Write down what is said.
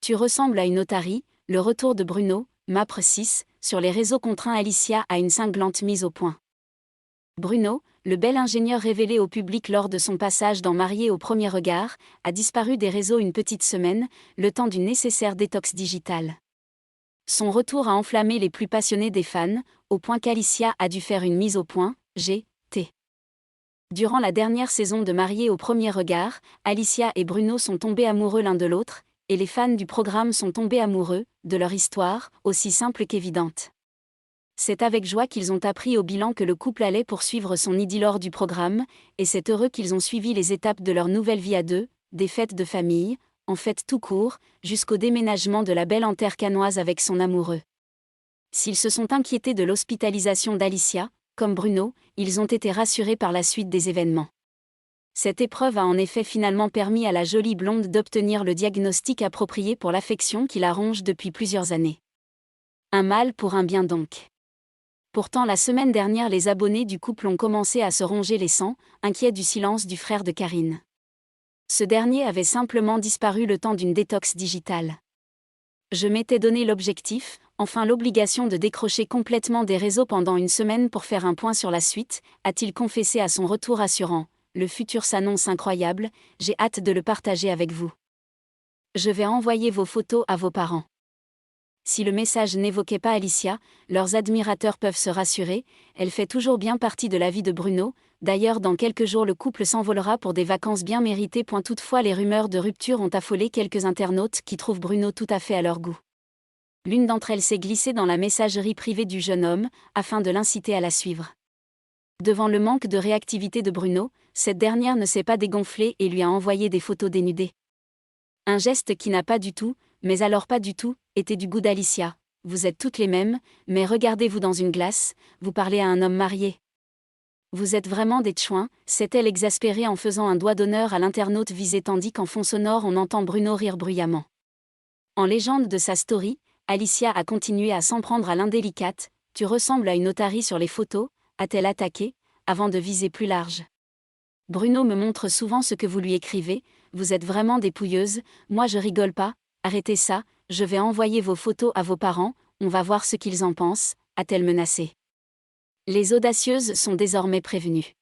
Tu ressembles à une otarie, le retour de Bruno, Mapre 6, sur les réseaux contraint Alicia à une cinglante mise au point. Bruno, le bel ingénieur révélé au public lors de son passage dans Marié au premier regard, a disparu des réseaux une petite semaine, le temps d'une nécessaire détox digitale. Son retour a enflammé les plus passionnés des fans, au point qu'Alicia a dû faire une mise au point, G.T. Durant la dernière saison de Marié au premier regard, Alicia et Bruno sont tombés amoureux l'un de l'autre, et les fans du programme sont tombés amoureux de leur histoire, aussi simple qu'évidente. C'est avec joie qu'ils ont appris au bilan que le couple allait poursuivre son idylle lors du programme, et c'est heureux qu'ils ont suivi les étapes de leur nouvelle vie à deux, des fêtes de famille, en fête tout court, jusqu'au déménagement de la belle en terre canoise avec son amoureux. S'ils se sont inquiétés de l'hospitalisation d'Alicia, comme Bruno, ils ont été rassurés par la suite des événements. Cette épreuve a en effet finalement permis à la jolie blonde d'obtenir le diagnostic approprié pour l'affection qui la ronge depuis plusieurs années. Un mal pour un bien donc. Pourtant la semaine dernière les abonnés du couple ont commencé à se ronger les sangs, inquiets du silence du frère de Karine. Ce dernier avait simplement disparu le temps d'une détox digitale. Je m'étais donné l'objectif, enfin l'obligation de décrocher complètement des réseaux pendant une semaine pour faire un point sur la suite, a-t-il confessé à son retour assurant. Le futur s'annonce incroyable, j'ai hâte de le partager avec vous. Je vais envoyer vos photos à vos parents. Si le message n'évoquait pas Alicia, leurs admirateurs peuvent se rassurer, elle fait toujours bien partie de la vie de Bruno. D'ailleurs dans quelques jours le couple s'envolera pour des vacances bien méritées. Toutefois les rumeurs de rupture ont affolé quelques internautes qui trouvent Bruno tout à fait à leur goût. L'une d'entre elles s'est glissée dans la messagerie privée du jeune homme, afin de l'inciter à la suivre. Devant le manque de réactivité de Bruno, cette dernière ne s'est pas dégonflée et lui a envoyé des photos dénudées. Un geste qui n'a pas du tout, mais alors pas du tout, été du goût d'Alicia. Vous êtes toutes les mêmes, mais regardez-vous dans une glace, vous parlez à un homme marié. Vous êtes vraiment des tchouins, s'est-elle exaspérée en faisant un doigt d'honneur à l'internaute visé tandis qu'en fond sonore on entend Bruno rire bruyamment. En légende de sa story, Alicia a continué à s'en prendre à l'indélicate. Tu ressembles à une otarie sur les photos, a-t-elle attaqué, avant de viser plus large. Bruno me montre souvent ce que vous lui écrivez, vous êtes vraiment des pouilleuses, moi je rigole pas, arrêtez ça, je vais envoyer vos photos à vos parents, on va voir ce qu'ils en pensent, a-t-elle menacé. Les audacieuses sont désormais prévenues.